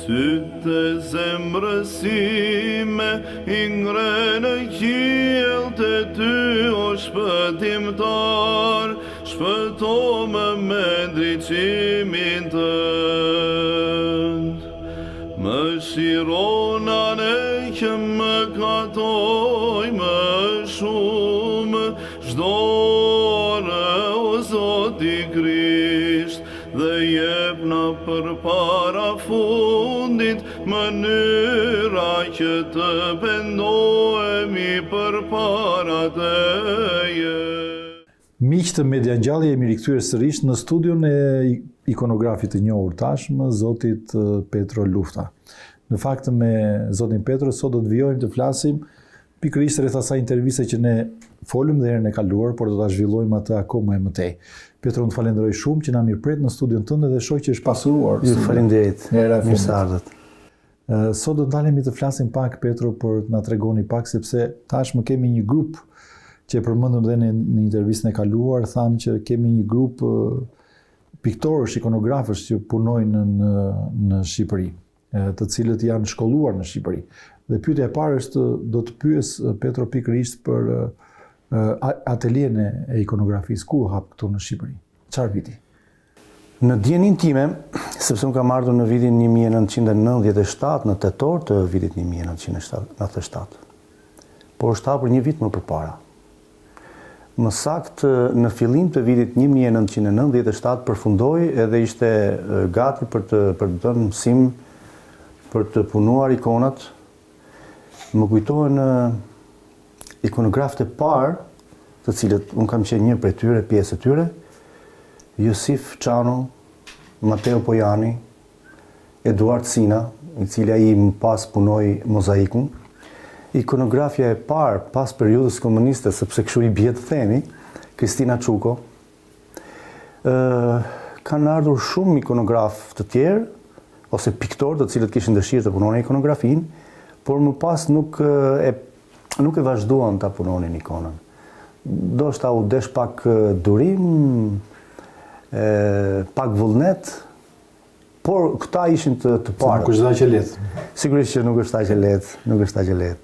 Sytë zemrësime I ngre në qiell të ty o shpëtimtar, shpëto më me ndriqimin tënd. Më shirona ne që më katoj më shumë, çdo orë o Zoti Krisht, dhe jepna përpara fundit mënyra që të pendohemi përpara Teje. Miq të Media Ngjalli, jemi rikthyer sërish në studion e ikonografit të njohur tashmë, zotit Petro Lufta. Në fakt me zotin Petro sot do të vijojmë të flasim pikërisht rreth asaj interviste që ne folëm dhe herën e kaluar, por do ta zhvillojmë atë akoma e mëtej. Petro, unë të falenderoj shumë që na mirëpret në studion tënde dhe shoh që është pasuruar. Ju falenderit. Mirë se ardhët. Sot do të ndalemi të flasim pak, Petro, por të na tregoni pak, sepse tashmë kemi një grup që e përmendëm dhe në intervistën e kaluar, thamë që kemi një grup piktorësh, ikonografësh që punojnë në Shqipëri, të cilët janë shkolluar në Shqipëri. Dhe pyetja e parë është do të pyes Petro pikërisht për atelien e ikonografisë. Kur u hap këtu në Shqipëri? Çfarë viti? Në dijenin time, sepse unë kam ardhur në vitin 1997, në tetor të vitit 1997. Por është hapur një vit më përpara. Më saktë në fillim të vitit 1997 përfundoi edhe ishte gati për të dhënë mësim për të punuar ikonat. Më kujtohen ikonografët e parë, të cilët unë kam qenë një prej tyre, pjesë e tyre, Josif Çano, Mateo Pojani, Eduard Sina, I cili ai më pas punoi mozaikun. Ikonografja e parë pas periudhës komuniste, sepse kështu I bie të themi, Kristina Çuko. Kanë ardhur shumë ikonograf të tjerë, ose piktorë të cilët kishin dëshirë të punonin ikonografinë, por më pas nuk e vazhduan ta punonin ikonën. Do shta u desh pak durim, pak vullnet, por këta ishin të parë. Nuk është aq e lehtë. Sigurisht që nuk është aq e lehtë.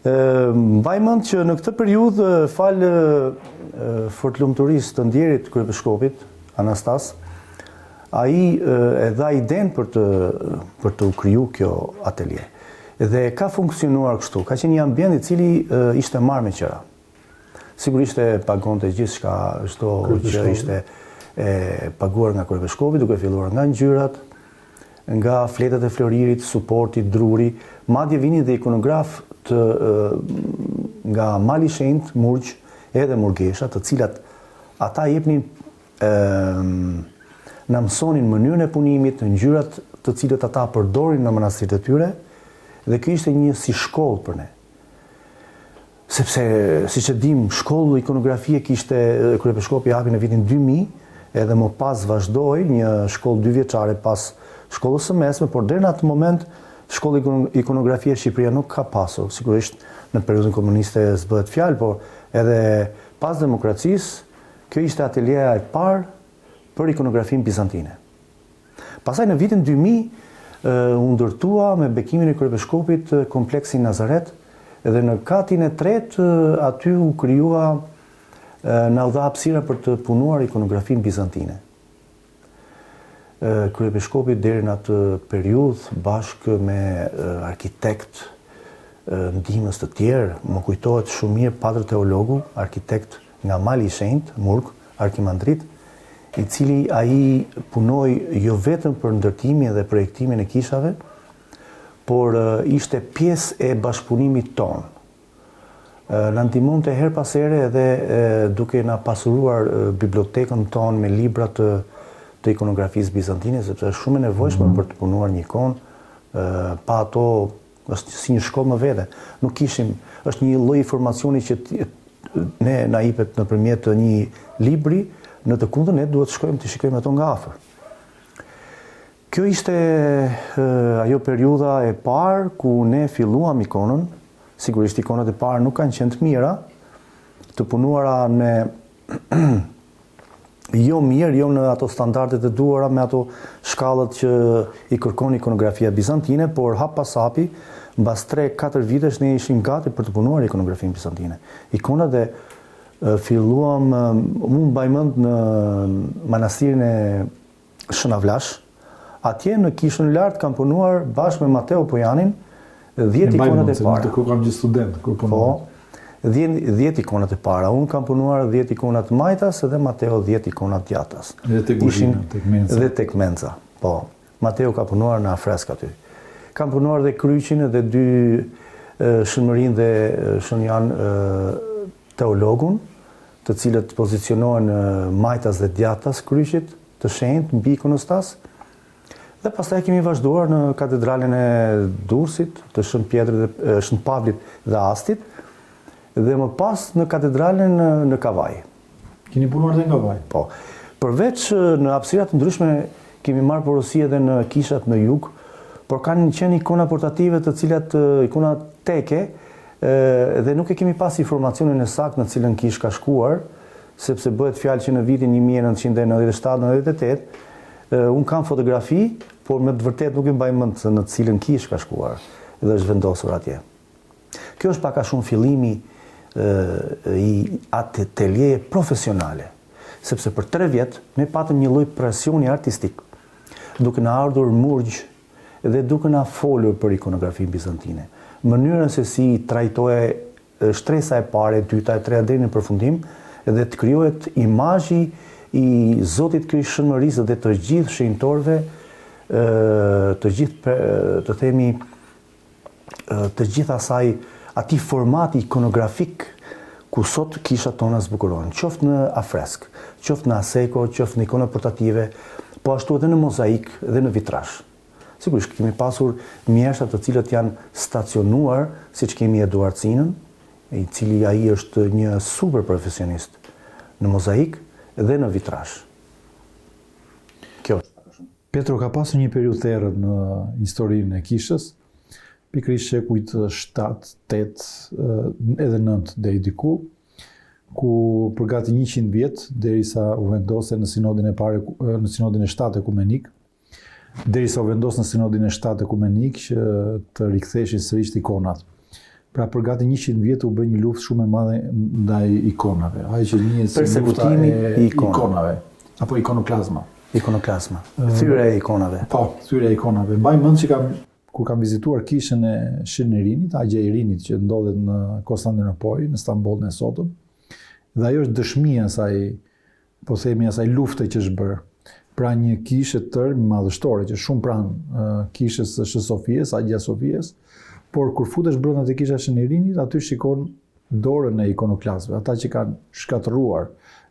Mbaj mend që në këtë periudhë fal fortlumturisë të ndjerit kryepeshkopit Anastas, ai e dha idenë për të u kriju kjo atelier. Dhe ka funksionuar kështu, ka qenë një ambient I cili ishte marrë me qëra. Sigurisht e pagonte gjithçka, çdo gjë ishte paguar nga kryepeshkopi, duke filluar nga ngjyrat, nga fletët e floririt, suporti, druri, madje vinin dhe ikonograf nga Mali I Shenjtë, Murgjë, edhe Murgesha, të cilat ata jepnin na mësonin mënyrën e punimit, ngjyrat të cilët ata përdorin në manastirët e tyre, dhe kjo ishte një si shkollë për ne. Sepse, siç e dim, shkollë ikonografie kishte kryepeshkopi hapi në vitin 2000, edhe më pas vazhdoi një shkollë 2 vjeçare pas shkollës së mesme, por deri në atë moment shkolla ikonografie Shqipëria nuk ka pasur. Sigurisht në periudhën komuniste s'bëhet fjalë, por edhe pas demokracisë, kjo ishte ateliera e parë për ikonografinë bizantine. Pastaj në vitin 2000 u ndërtua me bekimin e kryepeshkopit kompleksi Nazaret, edhe në katin e tretë aty u krijua na u dha hapësira për të punuar ikonografinë bizantine. Kryepeshkopi deri në atë periudhë bashkë me arkitekt ndihmës të tjerë, më kujtohet shumë mirë Patër Teologu, arkitekt nga Mali I Shenjtë, Murg, Arkimandrit, I cili ai punoi jo vetëm për ndërtimin dhe projektimin e kishave, por ishte pjesë e bashkëpunimit tonë. Na ndihmonte her pas here edhe duke na pasuruar bibliotekën tonë me libra të ikonografisë bizantine, sepse është shumë e nevojshme për të punuar një ikonë, pa ato është si një shkollë më vete. Nuk kishim, është një lloj informacioni që ne na jepet nëpërmjet një libri, në të kundërtën ne duhet të shkojmë të shikojmë ato nga afër. Kjo ishte ajo periudha e parë ku ne filluam ikonën. Sigurisht ikonat e parë nuk kanë qenë të mira, të punuara me jo mirë, jo në ato standardet e duara, me ato shkallët që i kërkon ikonografia bizantine, por hap pas hapi, mbas 3-4 vitesh ne ishim gati për të punuar ikonografinë bizantine. Ikonat dhe filluam, unë mbaj mend në manastirin e Shënavlash, atje në kishën lart kam punuar bashkë me Mateo Pojanin 10 ikonat e para. Kur kam gjithë student, kur punuar. Po, 10 ikonat e para. Unë kam punuar 10 ikonat Majtas dhe Mateo 10 ikonat Djatas. Dhe tek Guzhina, tek Menza. Dhe tek Menza, po. Mateo ka punuar në afresk aty. Kam punuar dhe kryqin dhe 2 Shënmërin dhe Shën Janë teologun, të cilët pozicionohen Majtas dhe Djatas kryqit të shenjtë mbi ikonostas. Dhe pastaj kemi vazhduar në katedralen e Durrësit, të Shën Pavlit dhe Astit, dhe më pas në katedralen në Kavaj. Keni punuar dhe nga Kavaj? Po. Përveç në hapësirat të ndryshme kemi marrë porosi edhe në kishat në jug, por kanë qenë ikona portative të cilat ikona teke, dhe nuk e kemi pas informacionin e saktë në cilën kish ka shkuar, sepse bëhet fjalë që në vitin 1997-98 unë kam fotografi, por me të vërtet nuk e mbaj mend në cilën kish ka shkuar dhe është vendosur atje. Kjo është pak a shumë fillimi i ateljeje profesionale, sepse për 3 vjet ne patëm një lloj presioni artistik, duke na ardhur murgj dhe duke na folur për ikonografinë bizantine. Mënyrën se si trajtohej shtresa e parë, e dyta, e treta deri në përfundim, dhe të krijohet imazhi i Zotit Krisht Shënmërisë dhe të gjithë shenjtorëve, të gjithë të themi të gjithë asaj atij formati ikonografik ku sot kishat tona zbukurohen, qoftë në afresk, qoftë në aseko, qoftë në ikona portative, po ashtu edhe në mozaik dhe në vitrazh. Sigurisht kemi pasur mjeshtra të cilët janë stacionuar, siç kemi Eduard Cinën, i cili ai është një super profesionist në mozaik dhe në vitrazh. Kjo është. Petro ka pasur një periudhë therrë në historinë e kishës, pikërisht shekujt 7, 8 edhe 9 deri diku, ku për gati 100 vjet derisa u vendose në sinodin e parë, në sinodin e 7 ekumenik, derisa u vendos në sinodin e 7 ekumenik që të riktheshin sërish ikonat. Pra për gati 100 vjet u bë një luftë shumë e madhe ndaj ikonave. Ai që njihet si lufta e ikonave apo ikonoklazma. Ikonoklazma. Thyre e ikonave. Po, thyre e ikonave. Mbaj mend që kur kam vizituar kishën e Shinerinit, Agja e Rinit që ndodhet në Konstantinopol, në Stamboll e sotëm. Dhe ajo është dëshmia asaj, po themi asaj lufte që është bërë. Pra një kishë tërë madhështore që shumë pranë kishës së Sofies, Agja Sofies, por kur futesh brenda te kisha e Shinerinit, aty shikon dorën e ikonoklazëve, ata që kanë shkatërruar.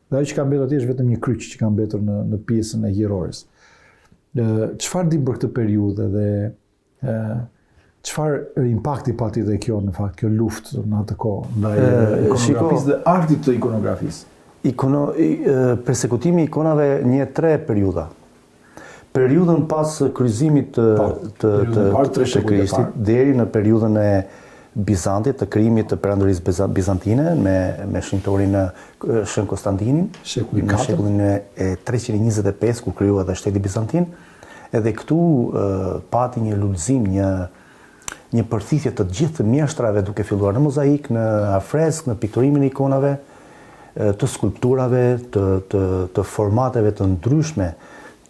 Dhe ajo që ka mbetur atje është vetëm një kryq që ka mbetur në pjesën e hierores. Çfarë di për këtë periudhë dhe çfarë impakti pati dhe kjo në fakt, kjo luftë në atë kohë ndaj ikonografisë dhe artit të ikonografisë? Persekutimi i ikonave një 3 periudha. Periudhën pas kryqëzimit të Krishtit deri në periudhën e Bizantit, të krijimit të perandorisë bizantine me shenjtorin Shën Konstantinin në shekullin e 325 kur krijua dhe shteti bizantin. Edhe këtu pati një lullëzim, një përthithje të gjithë mjeshtrave duke filluar në mozaik, në afresk, në pikturimin e ikonave, të skulpturave, të formateve të ndryshme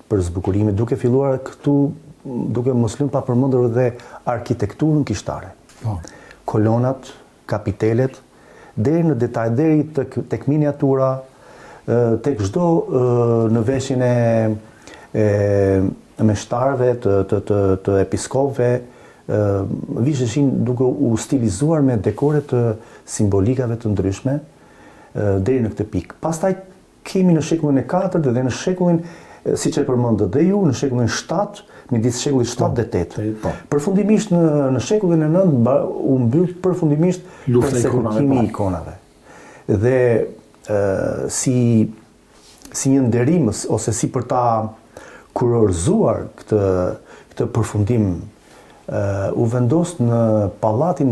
për zbukurimit, duke filluar këtu, duke mos lënë pa përmendur dhe arkitekturën kishtare. Kolonat, kapitelet, deri në detaj, deri tek miniatura, tek çdo në veshjen e meshtarëve, të episkopëve, visheshin duke u stilizuar me dekore të simbolikave të ndryshme deri në këtë pikë. Pastaj kemi në shekullin e 4 dhe në shekullin, siç e përmendët dhe ju, në shekullin 7, midis shekullit 7 dhe 8. Përfundimisht në shekullin e 9 u mbyll përfundimisht persekutimi i ikonave. Dhe si një nderim ose si për ta kurorzuar këtë përfundim, u vendos në pallatin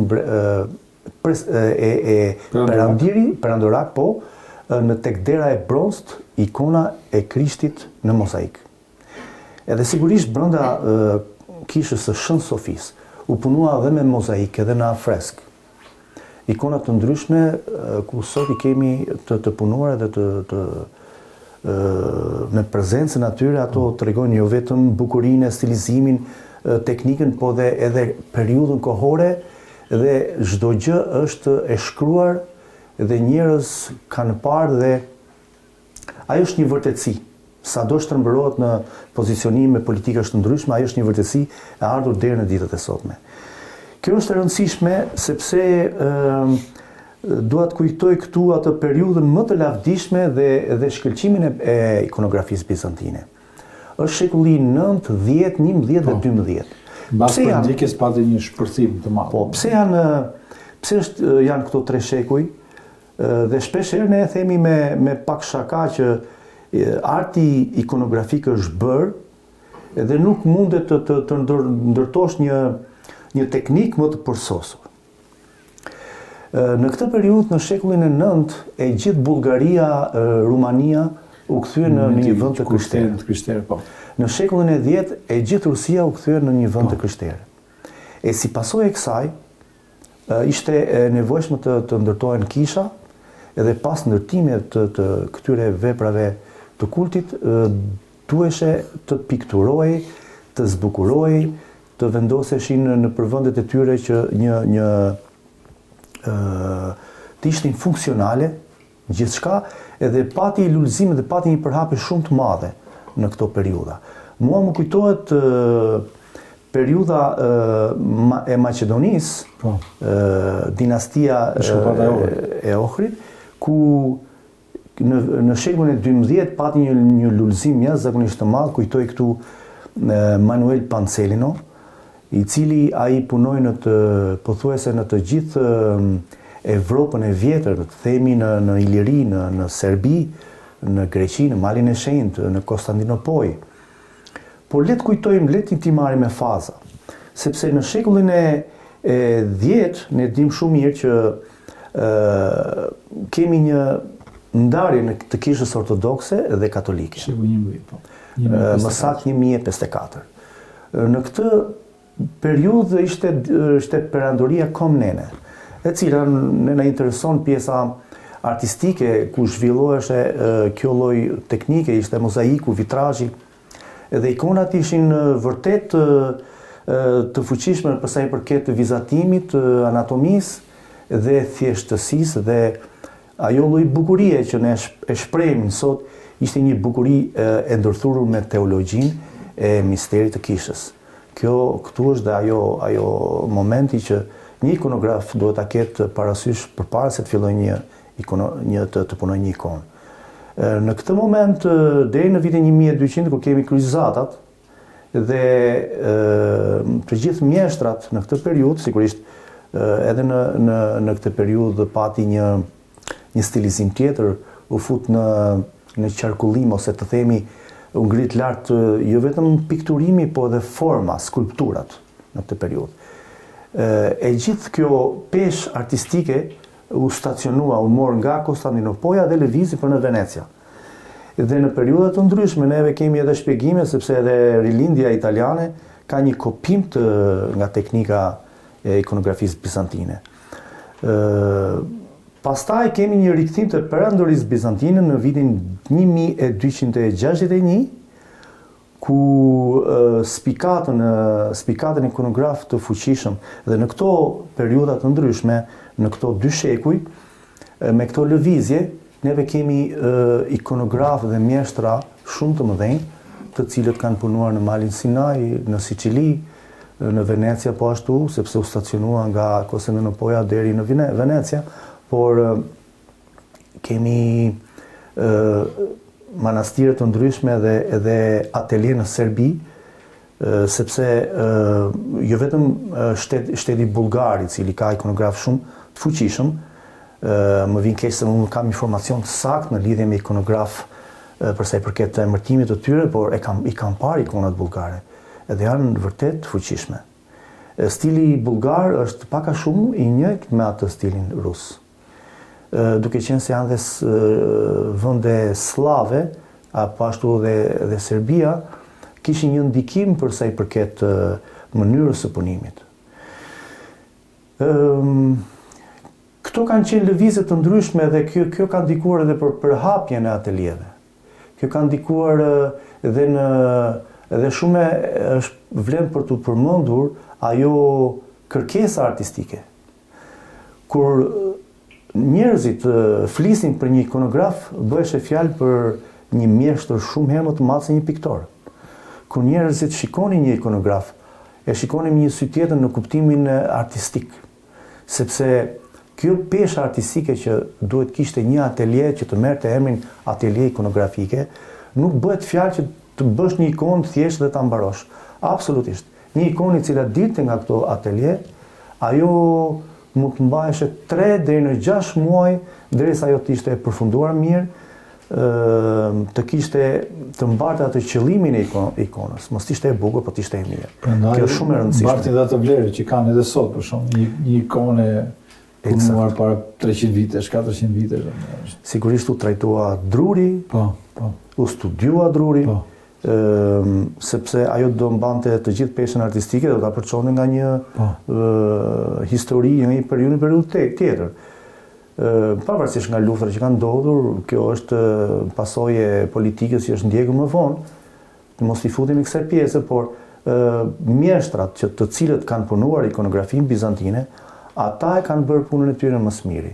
perandorak, po, në tek dera e bronzt ikona e Krishtit në mozaik. Edhe sigurisht brenda kishës së Shën Sofis u punua edhe me mozaik edhe në fresk. Ikona të ndryshme ku sot i kemi të punuar edhe me prezencën atyre, ato tregojnë jo vetëm bukurinë, stilizimin, teknikën, po dhe edhe periudhën kohore, dhe çdo gjë është e shkruar dhe njerëz kanë parë dhe ajo është një vërtetësi. Sado shtrembërohet në pozicionime politikash të ndryshme, ajo është një vërtetësi e ardhur deri në ditët e sotme. Kjo është e rëndësishme sepse dua të kujtoj këtu atë periudhën më të lavdishme dhe shkëlqimin e ikonografisë bizantine. Është shekulli 9, 10, 11 dhe 12. Mbas përndjekjes pati një shpërthim të madh. Po, pse janë këto 3 shekuj? Dhe shpesh herë ne themi me pak shaka që arti ikonografik është bërë dhe nuk mundet të ndërtosh një teknik më të përsosur. Në këtë periudhë, në shekullin e 9, e gjithë Bullgaria, Rumania u kthyen në një vend të krishterë. Në shekullin e 10, e gjithë Rusia u kthyen në një vend të krishterë. E si pasojë e kësaj, ishte nevojshme të ndërtohen kisha, edhe pas ndërtimit të këtyre veprave të kultit, duheshe të pikturohej, të zbukurohej, të vendoseshin në përvendet e tyre që të ishtin funksionale, gjithçka, edhe pati lullëzim dhe pati një përhapje shumë të madhe në këto periudha. Mua më kujtohet periudha e Maqedonisë, dinastia e Ohrit, ku në shekullin e 12 pati një lullëzim jashtëzakonisht të madh. Kujtoj këtu Manuel Pancelino, i cili ai punoi pothuajse në të gjithë Evropën e vjetër, të themi në Iliri, në Serbi, në Greqi, në Malin e Shenjtë, në Konstantinopoj. Por le të kujtojmë, le të marrim me faza, sepse në shekullin e 10 ne dim shumë mirë që kemi një ndarje të kishës ortodokse dhe katolike. Më saktë 1054. Në këtë periudhë ishte perandoria Komnene, e cila na intereson pjesa artistike ku zhvilloheshe kjo lloj teknike, ishte mozaiku, vitrazhi, dhe ikonat ishin vërtet të fuqishme për sa i përket vizatimit, anatomisë dhe thjeshtësisë, dhe ajo lloj bukurie që ne e shprehim sot ishte një bukuri e ndërthurur me teologjinë e misterit të kishës. Këtu është dhe ajo momenti që një ikonograf duhet ta ketë parasysh përpara se të fillojë të punojë një ikonë. Në këtë moment, deri në vitin 1200, kur kemi kryqëzatat dhe të gjithë mjeshtrat në këtë periudhë, sigurisht edhe në këtë periudhë pati një stilizim tjetër, u fut në qarkullim, ose të themi u ngrit lart jo vetëm pikturimi, po edhe forma, skulpturat në këtë periudhë. E gjithë kjo peshë artistike u stacionua, u mor nga Konstantinopoja dhe lëvizi për në Venecia. Dhe në periudha të ndryshme neve kemi edhe shpjegime, sepse edhe rilindja italiane ka një kopim nga teknika e ikonografisë bizantine. Pastaj kemi një rikthim të perandorisë bizantine në vitin 1261, ku spikatën ikonograf të fuqishëm, dhe në këto periudha të ndryshme, në këto 2 shekuj, me këto lëvizje, neve kemi ikonograf dhe mjeshtra shumë të mëdhenj, të cilët kanë punuar në malin Sinai, në Sicili, në Venecia po ashtu, sepse u stacionua nga Konstantinopoja deri në Venecia, por kemi manastire të ndryshme edhe atelier në Serbi, sepse jo vetëm shteti bulgar, i cili ka ikonograf shumë të fuqishëm, më vjen keq se unë kam informacion të saktë në lidhje me ikonograf përsa i përket emërtimit të tyre, por i kam parë ikonat bulgare, edhe janë vërtet të fuqishme. Stili bulgar është pak a shumë i njëjtë me atë stilin rus. duke qenë se janë dhe vende slave, apo ashtu dhe Serbia, kishin një ndikim për sa i përket mënyrës së punimit. Këto kanë qenë lëvizje të ndryshme dhe kjo ka ndikuar edhe për hapjen e atelieve. Kjo ka ndikuar edhe shumë është vlen për të përmendur ajo kërkesa artistike. Kur njerëzit flisin për një ikonograf, bëheshe fjalë për një mjeshtër shumë herë më të madh se një piktor. Kur njerëzit shikonin një ikonograf, e shikonin një sy tjetër në kuptimin artistik, sepse kjo peshë artistike që duhet kishte një atelje që të merrte emrin atelje ikonografike, nuk bëhet fjalë që të bësh një ikonë thjesht dhe ta mbarosh. Absolutisht. Një ikonë e cila dilte nga këto atelje, ajo mund të mbaheshe 3 deri në 6 muaj derisa ajo të ishte përfunduar mirë, të kishte të mbarte atë qëllimin e ikonës, mos ishte e bukur, po të ishte e mirë. Kjo është shumë e rëndësishme. Mbartin dhe atë vlerë që kanë edhe sot, për shumë, një ikonë punuar para 300 vitesh, 400 vitesh. Sigurisht u trajtua druri, u studiua druri, sepse ajo do mbante të gjithë peshën artistike dhe do ta përçonte nga një histori, nga një periudhë tjetër. Pavarësisht nga luftrat që kanë ndodhur, kjo është pasojë e politikës që është ndjekur më vonë, mos i futemi kësaj pjese, por mjeshtrat të cilët kanë punuar ikonografinë bizantine, ata e kanë bërë punën e tyre më së miri.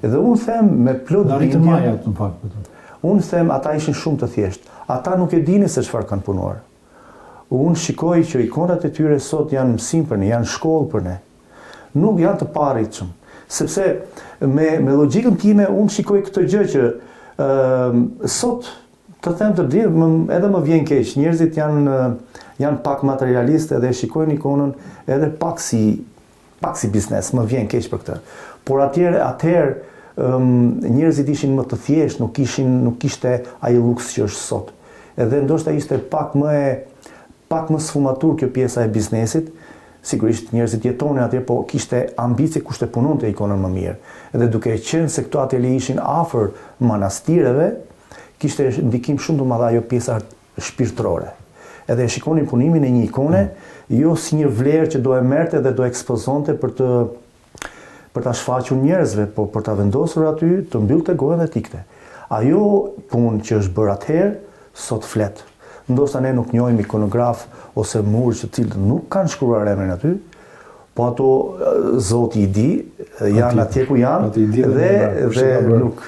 Edhe unë them me plot bindje, unë them ata ishin shumë të thjeshtë. Ata nuk e dinin se çfarë kanë punuar. Unë shikoj që ikonat e tyre sot janë mësim për ne, janë shkollë për ne. Nuk janë të paarritshëm. Sepse me logjikën time unë shikoj këtë gjë që sot të them të drejtë edhe më vjen keq. Njerëzit janë pak materialistë dhe shikojnë ikonën edhe pak si biznes, më vjen keq për këtë. Por atëherë njerëzit ishin më të thjeshtë, nuk kishte ai luks që është sot. Edhe ndoshta ishte pak më sfumatur kjo pjesa e biznesit. Sigurisht njerëzit jetonin atje, po kishte ambicie kush të punonte ikonën më mirë. Edhe duke qenë se këto atje ishin afër manastireve, kishte ndikim shumë të madh ajo pjesa shpirtërore. Edhe shikonin punimin e një ikone, jo si një vlerë që do e merrte dhe do e ekspozonte për ta shfaqur njerëzve, po për ta vendosur aty, të mbyllte gojën dhe tikte. Ajo punë që është bërë atëherë, sot flet. Ndoshta ne nuk njohim ikonograf ose murë që cilët nuk kanë shkruar emrin aty, po ato Zoti i di, janë atje ku janë dhe nuk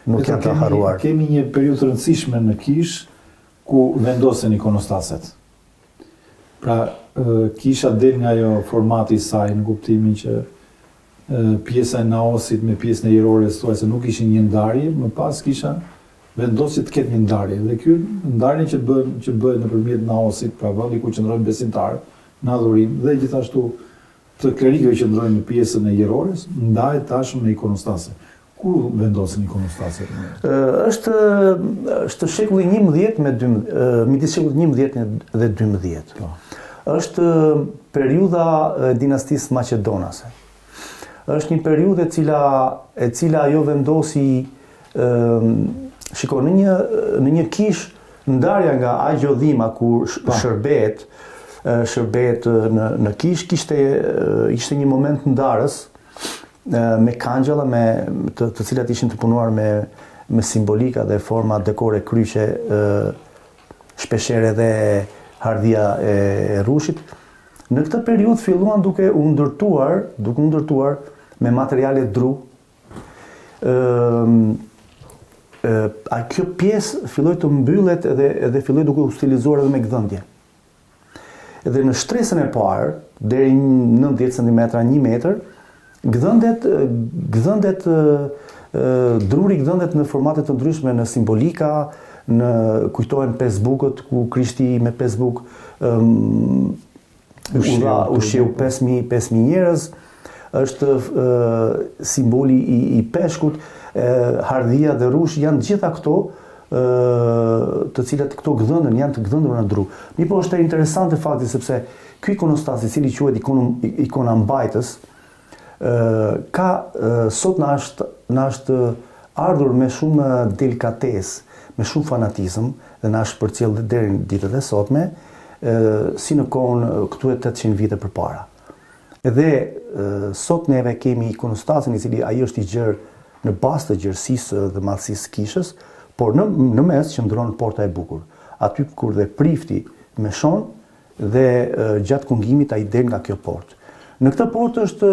janë të harruar. Kemi një periudhë të rëndësishme në Kish ku vendosen ikonostaset. Pra, Kisha del nga ajo formati i saj në kuptimin që pjesa e naosit me pjesën e Jerores thuaj se nuk ishin një ndarje, më pas Kisha vendosi të ketë një ndarje. Dhe kjo ndarje që bëhet nëpërmjet naosit, pra vendi ku qëndrojnë besimtarët në adhurim dhe gjithashtu të klerikëve që qëndrojnë në pjesën e Jerores, ndahet tashmë në ikonostase. Ku vendosin ikonostaset? Është shekulli 11 midis shekullit 11 dhe 12. Është periudha e dinastisë maqedonase. Është një periudhë e cila ajo vendosi shiko, në një kish ndarja nga agjodhima ku shërbet në kish ishte një moment ndarës me kangjalla të cilat ishin të punuar me simbolika dhe forma dekore kryqe, shpeshherë edhe hardhia e rushit. Në këtë periudhë filluan duke u ndërtuar me materiale dru. Kjo pjesë filloi të mbyllet edhe filloi duke u stilizuar edhe me gdhëndje. Edhe në shtresën e parë, deri 90 cm, 1 metër, gdhëndet druri gdhëndet në formate të ndryshme, në simbolika, kujtohen pesbukët ku Krishti me pesbuk ushqeu 5.000 njerëz, është simboli i peshkut, hardhia dhe rush janë gjitha këto të cilat këto gdhëndën janë të gdhëndura në dru. Mirë, është interesante fakti sepse ky ikonostas i cili quhet ikona mbajtës Sot na është ardhur me shumë delikatesë, me shumë fanatizëm dhe na është përcjell deri në ditët e sotme, si në kohën këtu e 800 vite përpara. Edhe sot neve kemi ikonostasin i cili ai është i gjerë në bazë të gjerësisë dhe madhësisë kishës, por në mes qëndron porta e bukur. Aty kur dhe prifti me shon dhe gjatë kungimit ai del nga kjo portë. Në këtë portë është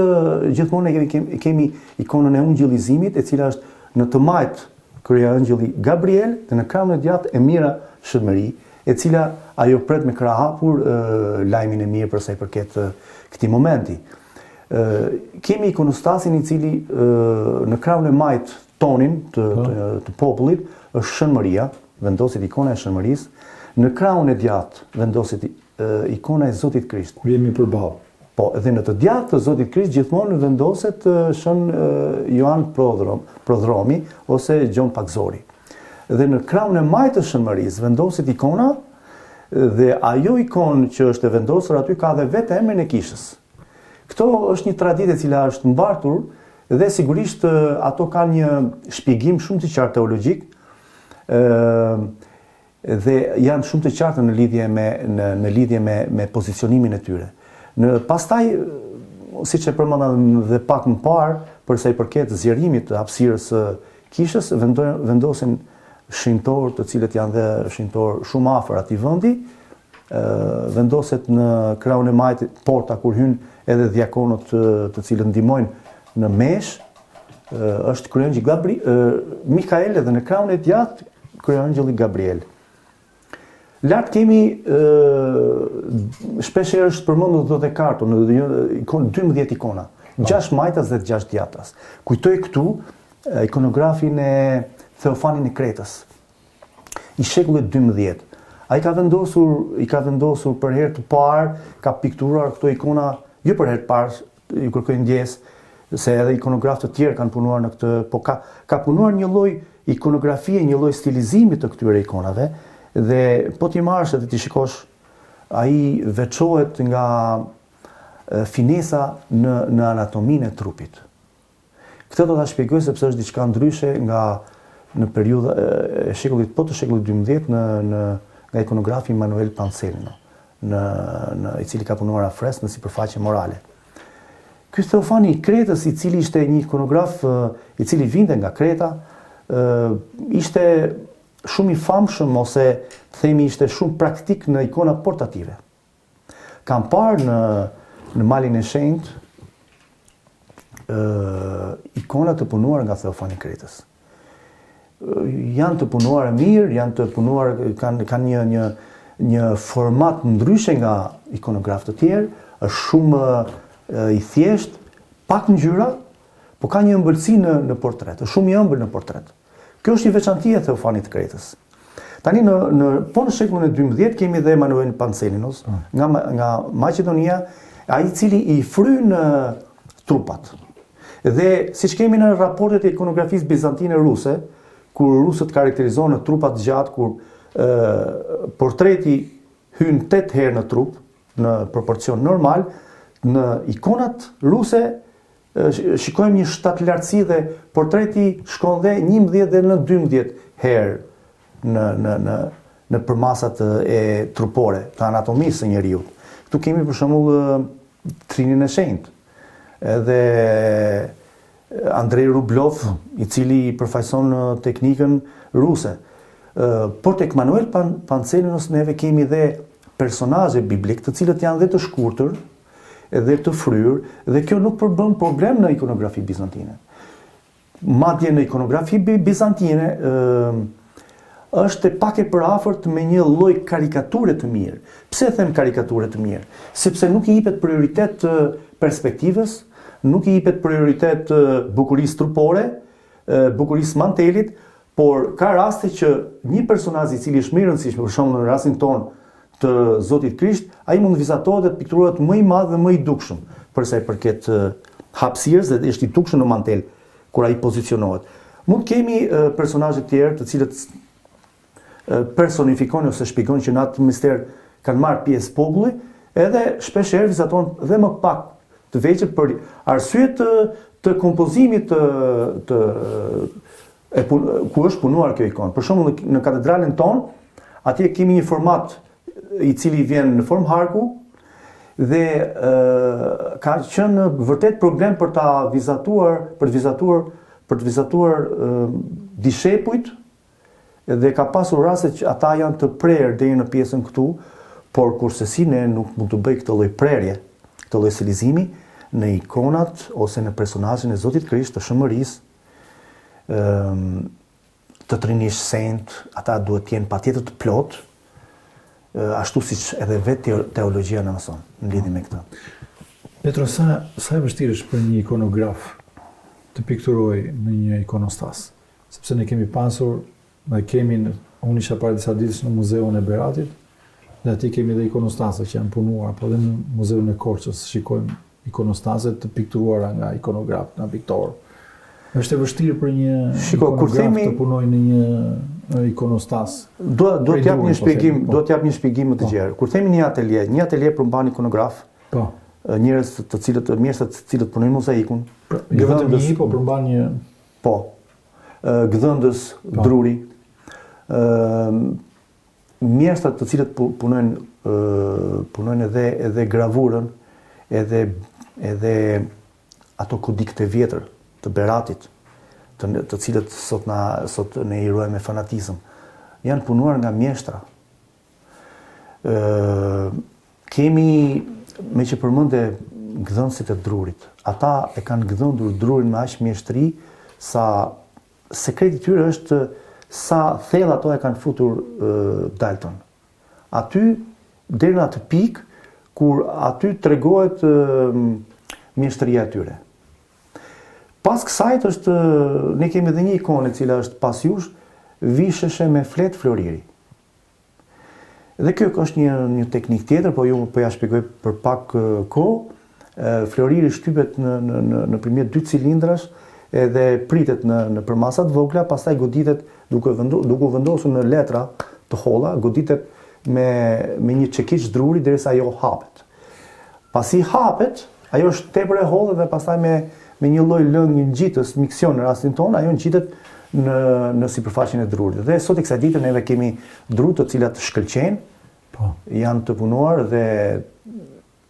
gjithmonë kemi ikonën e ungjillizimit, e cila është në të majt kryeangjëlli Gabriel dhe në krahun e djathtë Emira Shëmëri, e cila ajo pret me krah hapur lajmin e mirë për sa i përket këtij momenti. Kemi ikonostasin i cili në krahun e majt tonin të popullit është Shën Maria, vendoset ikona e Shën Marisë, në krahun e djathtë vendoset ikona e Zotit Krisht. Kur jemi përballë. Po, edhe në të djathtë të Zotit Krisht gjithmonë vendoset Shën Joan Prodromi ose Gjon Pakzori. Dhe në krahun e majt të Shën Marisë vendoset ikona dhe ajo ikonë që është e vendosur aty ka dhe vetë emrin e kishës. Këto është një traditë e cila është mbartur dhe sigurisht ato kanë një shpjegim shumë të qartë teologjik dhe janë shumë të qartë në lidhje me pozicionimin e tyre. Pastaj, siç e përmenda dhe pak më parë, për sa i përket zgjerimit të hapësirës së kishës, vendosen shenjtorë të cilët janë dhe shenjtorë shumë afër atij vendi, vendoset në krahun e majt porta kur hyn edhe diakonët të cilët ndihmojnë në mesh, është kryeangjëlli Mikael dhe në krahun e djathtë kryeangjëlli Gabriel. Lart kemi shpeshherë është përmendur thotë kartu në 12 ikona, 6 majtas dhe 6 djathtas. Kujtoj këtu ikonografin e Theofanin e Kretës, i shekullit 12. Ai ka vendosur për herë të parë, ka pikturuar këto ikona, jo për herë të parë, ju kërkoj ndjesë, se edhe ikonografë të tjerë kanë punuar në këtë, po ka punuar një lloj ikonografie, një lloj stilizimi të këtyre ikonave, dhe po t'i marrësh dhe t'i shikosh, ai veçohet nga finesa në anatominë e trupit. Këtë do ta shpjegoj sepse është diçka ndryshe nga në periudha e shekullit të shekullit 12 nga ikonografi Manuel Pancelino, i cili ka punuar afres në sipërfaqe morale. Ky Theofani i Kretës, i cili ishte një ikonograf i cili vinte nga Kreta, ishte shumë i famshëm ose themi ishte shumë praktik në ikona portative. Kam parë në Malin e Shenjtë ikona të punuar nga Theofani i Kretës. Janë të punuar mirë, janë të punuar, kanë një format ndryshe nga ikonografë të tjerë, është shumë i thjesht, pak ngjyra, po ka një ëmbëlsi në portret, është shumë i ëmbël në portret. Kjo është një veçanti e Theofanit të Kretës. Tani po në shekullin e 12 kemi dhe Manuel Pancelinos nga Maqedonia, ai i cili i fryn trupat. Dhe siç kemi në raportet e ikonografisë bizantine ruse, kur rusët karakterizohen në trupat gjatë, kur portreti hyn 8 herë në trup, në proporcion normal, në ikonat ruse shikojmë një shtatlartësi dhe portreti shkon dhe 11 dhe në 12 herë në përmasat e trupore, të anatomisë së njeriut. Këtu kemi për shembull Trinin e Shenjtë, edhe Andrei Rublov, i cili përfaqëson teknikën ruse. Por tek Manuel Pancelinos neve kemi dhe personazhe biblik, të cilët janë dhe të shkurtër, dhe të fryrë, dhe kjo nuk përbën problem në ikonografi bizantine. Madje në ikonografi bizantine është pak e përafërt me një lloj karikature të mirë. Pse them karikature të mirë? Sepse nuk i jepet prioritet perspektivës, nuk i jepet prioritet bukurisë trupore, bukurisë mantelit, por ka raste që një personazh i cili është më i rëndësishëm, për shembull në rastin ton të Zotit Krisht, ai mund vizatohet dhe pikturohet më i madh dhe më i dukshëm, për sa i përket hapësirës dhe është i dukshëm në mantel kur ai pozicionohet. Mund kemi personazhe të tjerë të cilët personifikojnë ose shpjegojnë që në atë mister kanë marrë pjesë populli, edhe shpeshherë vizatohen dhe më pak të vegjël për arsye të kompozimit ku është punuar kjo ikonë. Për shembull në katedralen tonë, atje kemi një format i cili vjen në formë harku dhe ka qenë vërtet problem për të vizatuar dishepujt dhe ka pasur raste që ata janë të prerë deri në pjesën këtu, por kurse si ne nuk mund të bëj këtë lloj prerje, këtë lloj selizimi në ikonat ose në personazhin e Zotit Krisht të Shëmërisë, të Trinisë Sent, ata duhet të jenë patjetër të plot, ashtu siç edhe vetë teologjia na mëson në lidhje me këtë. Petro, sa e vështirë është për një ikonograf të pikturojë në një ikonostas? Sepse ne kemi pasur, unë isha para disa ditësh në muzeun e Beratit, dhe ati kemi dhe ikonostase që janë punuar, po dhe në muzeun e Korçës shikojmë ikonostase të pikturuara nga ikonograf, nga piktor. Është e vështirë për një ikonograf të punojë në një ikonostas. Duhet të jap një shpjegim më të gjerë. Kur themi një atelier përmban ikonograf, po, njerëz të cilët punojnë mozaikun, jo vetëm një, po përmban një, po, gdhëndës, druri, mjeshtrat të cilët punojnë edhe gravurën, edhe ato kodikët e vjetër të Beratit, të cilët sot ne i ruajmë me fanatizëm, janë punuar nga mjeshtra. Kemi, me që përmende gdhënësit e drurit, ata e kanë gdhëndur drurin me aq mjeshtri sa sekreti i tyre është sa thellë ato e kanë futur Dalton. Aty, deri në atë pikë, kur aty tregohet mjeshtria e tyre. Pas kësajt ne kemi edhe një ikonë e cila është pas jush, visheshe me fletë floriri. Dhe kjo është një teknikë tjetër, po ju po ja shpjegoj për pak kohë. Floriri shtypet nëpërmjet 2 cilindrash edhe pritet në përmasat vogla, pastaj goditet duke vendosur në letra të holla, goditet me një çekiç druri derisa ajo hapet. Pasi hapet, ajo është tepër e hollë dhe pastaj me një lloj lëngi ngjitës, miksion në rastin tonë, ajo ngjitet në sipërfaqen e drurit. Dhe sot e kësaj dite neve kemi dru të cilat shkëlqejnë, janë të punuar dhe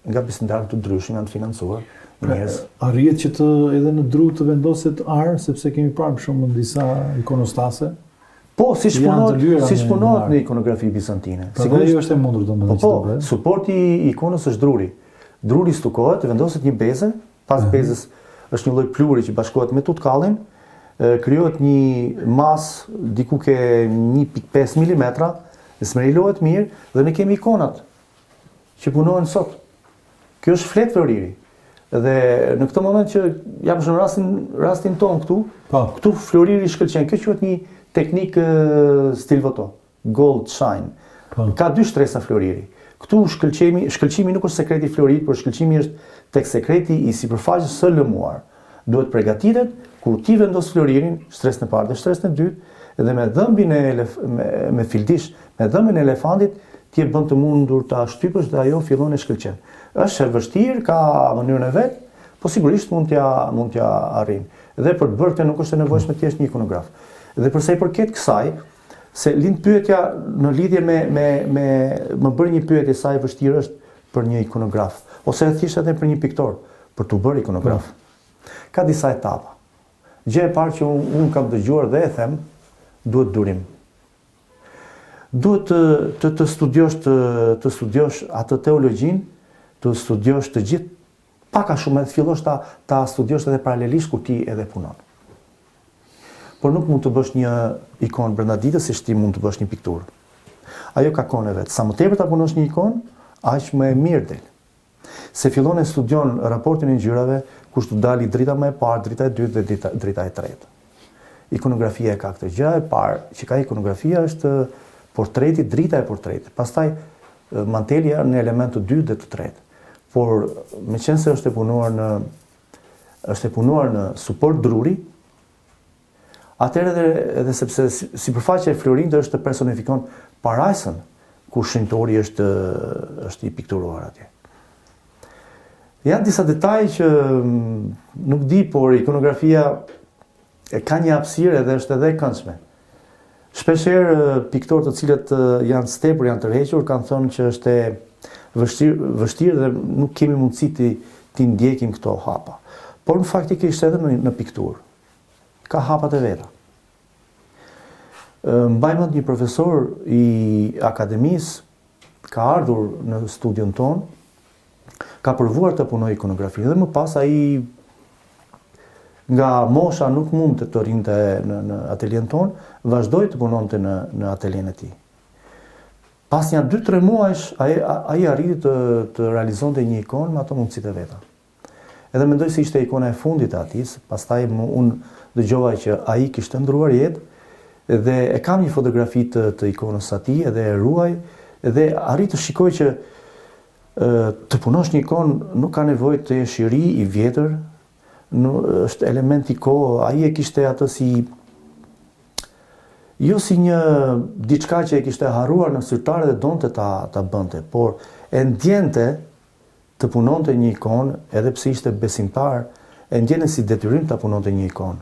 nga besimtarë të ndryshëm janë të financuar. Arrihet që edhe në dru të vendoset arë, sepse kemi parë për shembull disa ikonostase. Po, siç punohet në ikonografi bizantine. Sigurisht është e mundur domethënë. Po, suporti i ikonës është druri. Druri stukohet, vendoset një beze, pas bezës është një lloj pluri që bashkohet me tutkallin, krijohet një masë diku ke 1.5 mm, smerilohet mirë dhe ne kemi ikonat që punohen sot. Kjo është fletë floriri. Dhe në këtë moment që jam në rastin tonë këtu floriri shkëlqen. Kjo quhet një teknikë stil voto, gold shine. Ka 2 shtresa floriri. Këtu shkëlqimi nuk është sekreti i florit, por shkëlqimi është tek sekreti i sipërfaqes së lëmuar. Duhet përgatitet kur ti vendos floririn, shtresën e parë dhe shtresën e dytë, dhe me dhëmbin me fildish, me dhëmbin e elefantit, ti e bën të mundur ta shtypësh dhe ajo fillon e shkëlqen. Është e vështirë, ka mënyrën e vet, po sigurisht mund t'ja arrijnë. Dhe për të bërë këtë nuk është e nevojshme të jesh një ikonograf. Dhe përsa i përket kësaj, se lind pyetja në lidhje më bëri një pyetje sa e vështirë është për një ikonograf, ose thjesht edhe për një piktor, për t'u bërë ikonograf. Ka disa etapa. Gjë e parë që unë kam dëgjuar dhe e them, duhet durim. Duhet të studiosh atë teologjin, të studiosh të gjithë, paka shumë edhe fillosh ta studiosh edhe paralelisht kur ti edhe punon. Por nuk mund të bësh një ikonë brenda ditës, siç ti mund të bësh një pikturë. Ajo ka kohën e vet. Sa më tepër ta punosh një ikonë, aq më e mirë del. Se fillon e studion raportin e ngjyrave, kush të dali drita më e parë, drita e dytë dhe drita e tretë. Ikonografia ka këtë gjë e parë, që ka ikonografia është portreti, drita e portretit. Pastaj mantelja në element të dytë dhe të tretë. Por meqense është e punuar në suport druri, atëherë edhe sepse sipërfaqja e florit është të personifikon parajsën ku shenjtori është i pikturuar atje. Janë disa detaj që nuk di, por ikonografia ka një hapësirë edhe është edhe e këndshme. Shpeshherë piktorë të cilët janë stepur, janë tërhequr, kanë thënë që është e vështirë dhe nuk kemi mundësi ti ndjekim këto hapa. Por në faktikisht edhe në pikturë ka hapat e veta. Mbaj mend një profesor i akademisë ka ardhur në studion ton, ka provuar të punoj ikonografi dhe më pas ai nga mosha nuk mund të rrinte në atelien ton, vazhdoi të punonte në atelien e tij. Pas një 2-3 muajsh, ai arriti të realizonte një ikonë me ato mundësitë e veta. Edhe mendoj se ishte ikona e fundit e atij, pastaj unë dëgjova që ai kishte ndruar jetë dhe e kam një fotografi të ikonës së tij edhe e ruaj dhe arrit të shikoj që të punosh një ikonë nuk ka nevojë të jesh i ri, i vjetër, është element i kohë, ai e kishte atë jo si një diçka që e kishte harruar në syrtare dhe donte ta bënte, por e ndjente të punonte një ikonë, edhe pse ishte besimtar, e ndjene si detyrim ta punonte një ikonë.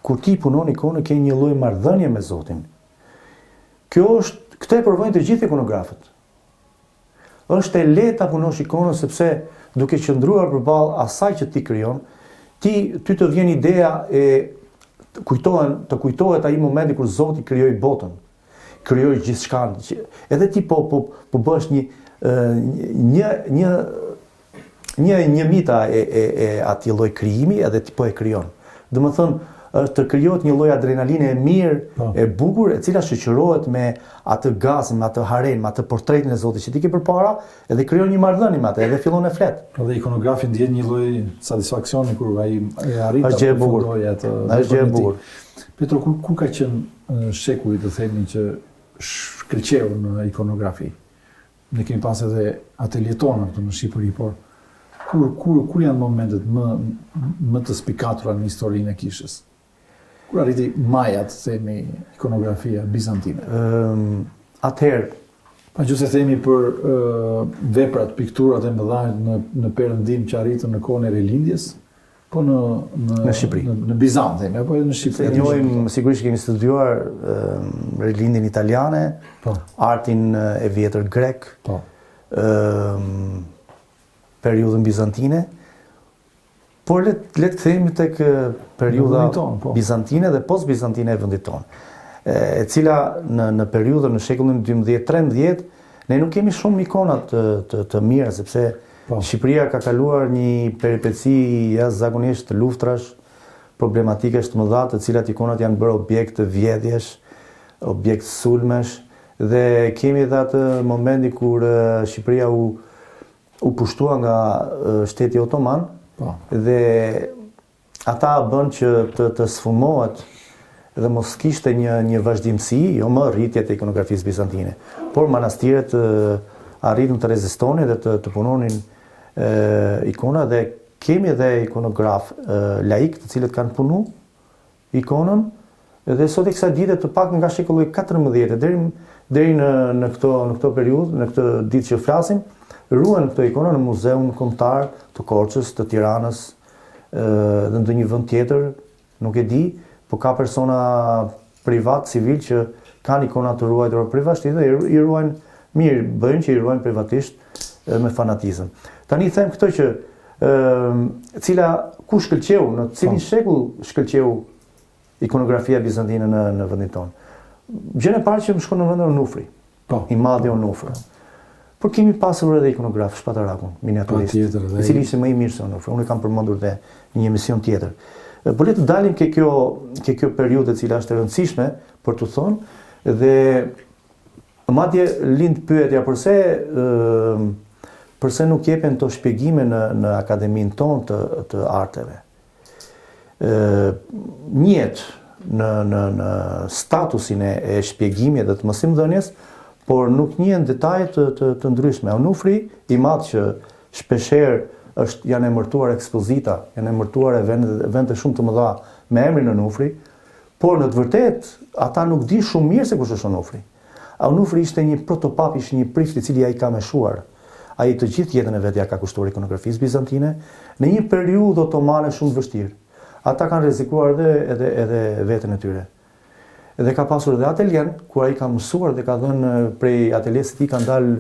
Kur ti punon ikonë, ke një lloj marrëdhënie me Zotin. Këtë e provojnë të gjithë ikonografët. Është e lehtë ta punosh ikonën sepse duke qëndruar përballë asaj që ti krijon, ty të vjen ideja e të kujtohet ai momenti kur Zoti krijoi botën, krijoi gjithçka. Edhe ti po bësh një mita e atij lloj krijimi edhe ti po e krijon. Domethënë të krijohet një lloj adrenaline e mirë, e bukur, e cila shoqërohet me atë gazin, me atë haren, me atë portretin e Zotit që ti ke përpara, edhe krijon një marrëdhënie me atë, edhe fillon e flet. Dhe ikonografi ndjen një lloj satisfaksioni kur ai arrit të përfundojë atë. Është gjë e bukur. Petro, ku ka qenë shekulli të themi që shkëlqeu në ikonografi? Ne kemi pas edhe ateliet tona këtu në Shqipëri, por kur janë momentet më të spikatura në historinë e kishës? Kur arriti majat, themi, ikonografia bizantine? Atëherë, se themi për veprat, pikturat e mëdha në Perëndim që arritën në kohën e rilindjes, po në Shqipëri. Në Bizant, themi, apo edhe në Shqipëri. Ne njohim, sigurisht kemi studiuar rilindjen italiane, artin e vjetër grek, periudhën bizantine, por le të kthehemi tek periudha bizantine dhe post-bizantine e vendit tonë, e cila në periudhën në shekullin 12-13 ne nuk kemi shumë ikona të mira, sepse Shqipëria ka kaluar një peripeci jashtëzakonisht të luftrash, problematikesh të mëdha, të cilat ikonat janë bërë objekt të vjedhjesh, objekt sulmesh, dhe kemi edhe atë momenti kur Shqipëria u pushtua nga shteti otoman, dhe ata bën që të sfumohet dhe mos kishte një vazhdimsi, jo më rritje të ikonografisë bizantine, por manastiret arritën të rezistonin dhe të punonin ikona, dhe kemi edhe ikonograf laik të cilët kanë punu ikonën, dhe sot e kësaj dite të pak nga shekulli 14 deri në këto periudhë, në këtë ditë që flasim, ruhen këto ikona në Muzeun Kombëtar të Korçës, të Tiranës dhe në një vend tjetër, nuk e di, po ka persona privat, civil që kanë ikona të ruajtura privatisht dhe i ruajnë mirë, bëjnë që i ruajnë privatisht me fanatizëm. Tani them këtë që ku shkëlqeu, në cilin shekull shkëlqeu ikonografia bizantine në vendin tonë. Gjën e parë që më shkon në vendin Onufri, i madhi Onufër. Por kemi pasur edhe ikonograf Shpatarakun, miniaturist, i cili ishte më i mirë se Onufri. Unë e kam përmendur dhe në një emision tjetër. Po le të dalim ke kjo periudhë e cila është e rëndësishme për të thonë, dhe madje lind pyetja përse nuk jepen të shpjegime në akademinë tonë të arteve. Njihet në statusin e shpjegimit dhe të mësimdhënies, por nuk njihen detajet të ndryshme. Onufri, i madh që shpeshherë janë emërtuar ekspozita, janë emërtuar evente shumë të mëdha me emrin Onufri, por në të vërtetë ata nuk di shumë mirë se kush është Onufri. Onufri ishte një protopap, ishte një prift i cili ai ka meshuar. ai të gjithë jetën e vet ja ka kushtuar ikonografisë bizantine në një periudhë otomane shumë të vështirë. Ata kanë rrezikuar edhe veten e tyre. Dhe ka pasur edhe ateljen, ku ai ka mësuar dhe ka dhënë prej ateljes së tij kanë dalë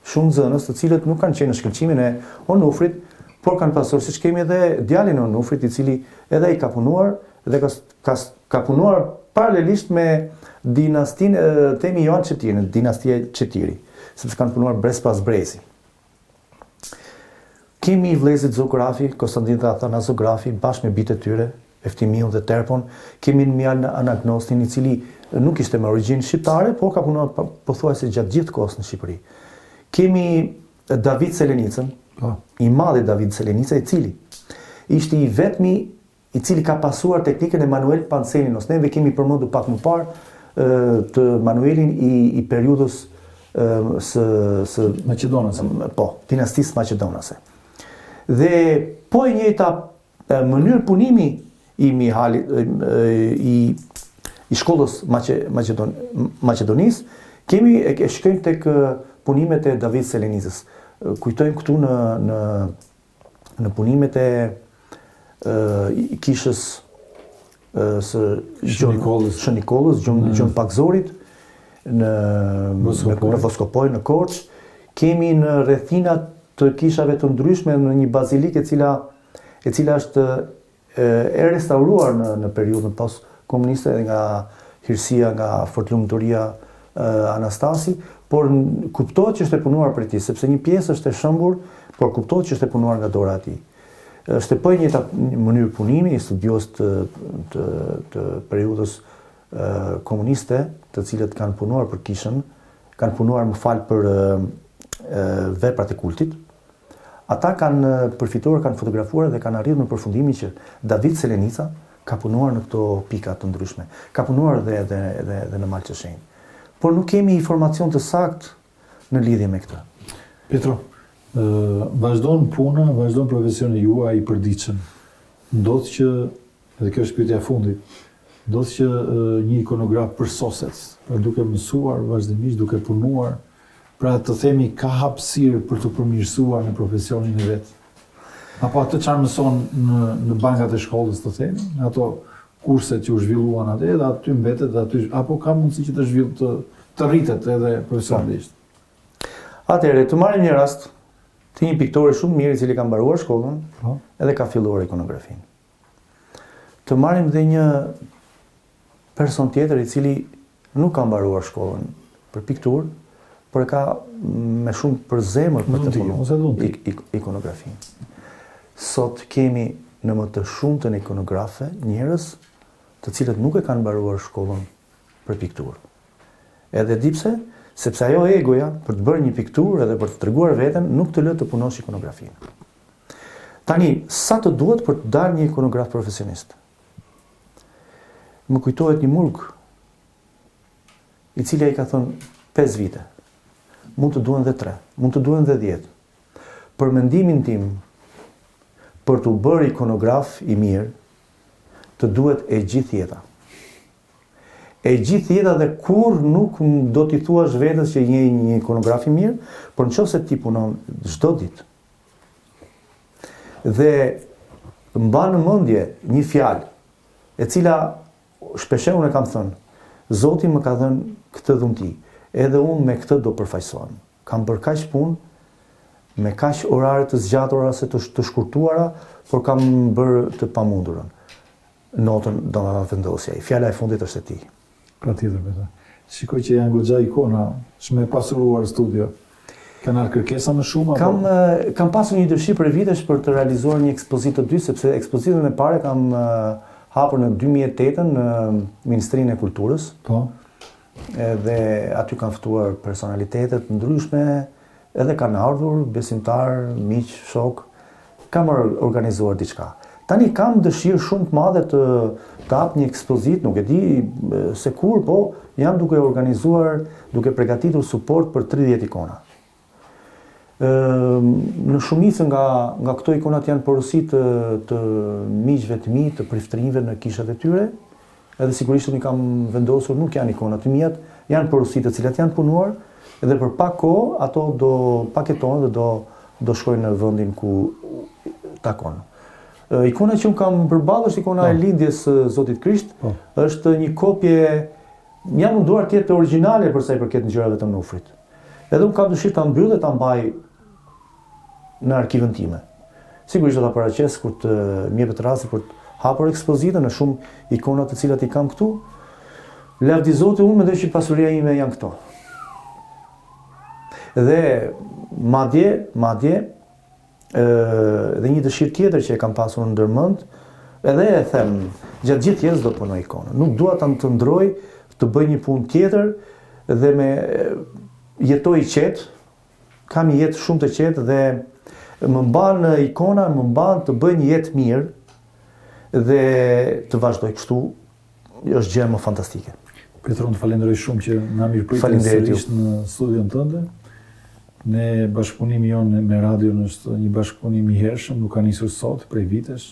shumë nxënës, të cilët nuk kanë qenë në shkëlqimin e Onufrit, por kanë pasur, siç kemi edhe djalin e Onufrit, i cili edhe ai ka punuar dhe ka punuar paralelisht me dinastinë themi Joan Çetirin, dinastia Çetiri, sepse kanë punuar brez pas brezi. Kemi vëllezërit zografi, Konstantin dhe Athanasografi, bashkë me bitë e tyre, Eftimiun dhe Terpon, kemi Mjal Anagnostin, i cili nuk ishte me origjinë shqiptare, por ka punuar pothuajse gjatë gjithë kohës në Shqipëri. Kemi David Selenicën, i madhi David Selenica, i cili ishte i vetmi i cili ka pasuar teknikën e Manuel Pancelinos. Neve kemi përmendur pak më parë të Manuelin i periudhës së Maqedonase. Po, dinastisë maqedonase. Dhe po e njëjta mënyrë punimi i Mihalit i shkollës Maqedonisë, kemi e shkojmë tek punimet e David Selenicës. Kujtojmë këtu në punimet e kishës së Shën Nikolës, Gjon Pakzorit, në Voskopoj, në Korç, kemi në rrethinat të kishave të ndryshme në një bazilikë e cila është e restauruar në periudhën post-komuniste dhe nga hyrësia nga fortlumturia Anastasi, por kuptohet që është e punuar për ti, sepse një pjesë është e shëmbur, por kuptohet që është e punuar nga dora e tij. Është po një mënyrë punimi i studios të periudhës komuniste, të cilët kanë punuar për kishën, kanë punuar për veprat e kultit. Ata kanë përfituar, kanë fotografuar dhe kanë arritur në përfundimin që David Selenica ka punuar në këto pika të ndryshme. Ka punuar edhe në Malë të Shenjtë. Por nuk kemi informacion të saktë në lidhje me këtë. Petro, vazhdon puna, vazhdon profesioni juaj i përditshëm. Ndodh që, edhe kjo është pyetja e fundit, ndodh që një ikonograf përsoset, pra duke mësuar vazhdimisht, duke punuar, pra të themi ka hapësirë për të përmirësuar në profesionin e vet. Apo atë çfarë mëson në bankat e shkollës, të themi, në ato kurset që u zhvilluan atë, edhe aty mbetet dhe aty, apo ka mundësi që të rritet edhe profesionalisht. Atëherë, të marrim një rast të një piktore shumë mirë i cili ka mbaruar shkollën, edhe ka filluar ikonografinë. Të marrim dhe një person tjetër i cili nuk ka mbaruar shkollën për pikturë, por e ka me shumë për zemër për të punuar ikonografinë. Sot kemi në më të shumtën ikonografe njerëz të cilët nuk e kanë mbaruar shkollën për pikturë. Edhe di pse, sepse ajo egoja për të bërë një pikturë edhe për të treguar veten nuk të lë të punosh ikonografinë. Tani, sa të duhet për të dalë një ikonograf profesionist? Më kujtohet një murg i cili ai ka thënë 5 vite. Mund të duhen dhe 3, mund të duhen dhe 10. Për mendimin tim, për të bërë ikonograf i mirë, të duhet e gjithë jeta. E gjithë jeta dhe kur nuk do t'i thuash vetes që je një ikonograf i mirë, por nëse ti punon çdo ditë. Dhe mban në mendje një fjalë, e cila shpeshherë unë kam thënë, Zoti më ka dhënë këtë dhunti, edhe unë me këtë do përfaqësohem. Kam bërë kaq punë, me kaq orare të zgjatura ose të shkurtuara, por kam bërë të pamundurën. Notën do na vendosja. Fjala e fundit është e tij. Patjetër, vetë. Shikoj që janë goxha ikona, shumë e pasuruar studio. Kanë ardhur kërkesa më shumë apo? Kam pasur një dëshirë për vitesh për të realizuar një ekspozitë të dytë, sepse ekspozitën e parë kam hapur në 2008 në Ministrinë e Kulturës. Po. Dhe aty kanë ftuar personalitete të ndryshme, edhe kanë ardhur besimtar, miq, shok, kam organizuar diçka. Tani kam dëshirë shumë të madhe të hap një ekspozitë, nuk e di se kur, po jam duke organizuar, duke përgatitur suport për 30 ikona. Në shumicën nga këto ikonat janë porositë të miqve të mi, të priftërinjve në kishat e tyre, edhe sigurisht unë kam vendosur, nuk janë ikona të mia, janë porositë të cilat janë punuar, Edhe për pak kohë ato do paketohen dhe do shkojnë në vendin ku takon. Ikona që unë kam përballë është ikona e lindjes së Zotit Krisht, është një kopje, jam munduar të jetë origjinale për sa i përket ngjyrave të nufrit. Edhe unë kam dëshirë ta mbyll dhe ta mbaj në arkivën time. Sigurisht do ta paraqes kur të më jepet rasti për të hapur ekspozitën në shumë ikona të cilat i kam këtu. Lavdi Zotit, unë mendoj që pasuria ime janë këto. Dhe madje dhe një dëshirë tjetër që e kam pasur në ndërmend, edhe e them, gjatë gjithë jetës do të punoj ikonë. Nuk dua ta të ndroj, të bëj një punë tjetër dhe me jetoj qetë, kam një jetë shumë të qetë dhe më mban ikona, më mban të bëj një jetë mirë dhe të vazhdoj kështu, është gjë më fantastike. Petro, të falenderoj shumë që na mirëpritet sërish në studion tënde. Ne bashkëpunimi jonë me radion është një bashkëpunim i hershëm, nuk ka nisur sot, prej vitesh.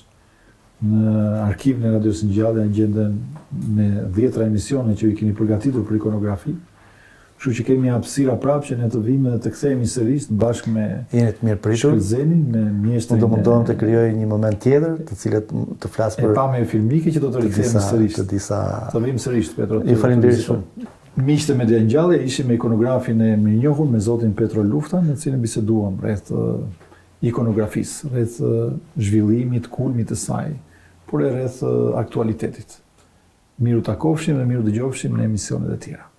Në arkivin e Radios së Ngjallja gjenden me 10 emisione që i keni përgatitur për ikonografi. Kështu që kemi hapësira prapë që ne të vime dhe të kthehemi sërish bashkë me Shkëlzenin, me mjeshtrin. Do mundohem të krijoj një moment tjetër, të cilët të flas për. E pa me filmike që do të rikthehemi sërish. Të vim sërish, Petro. Ju falenderoj shumë. Miqtë e Media Ngjallje, ishim me ikonografin e mirënjohur me zotin Petro Lufta, me cilin biseduam rreth ikonografisë, rreth zhvillimit, kulmit të saj, por e rreth aktualitetit. Miru takofshim dhe miru dëgjofshim në emisionet e tjera.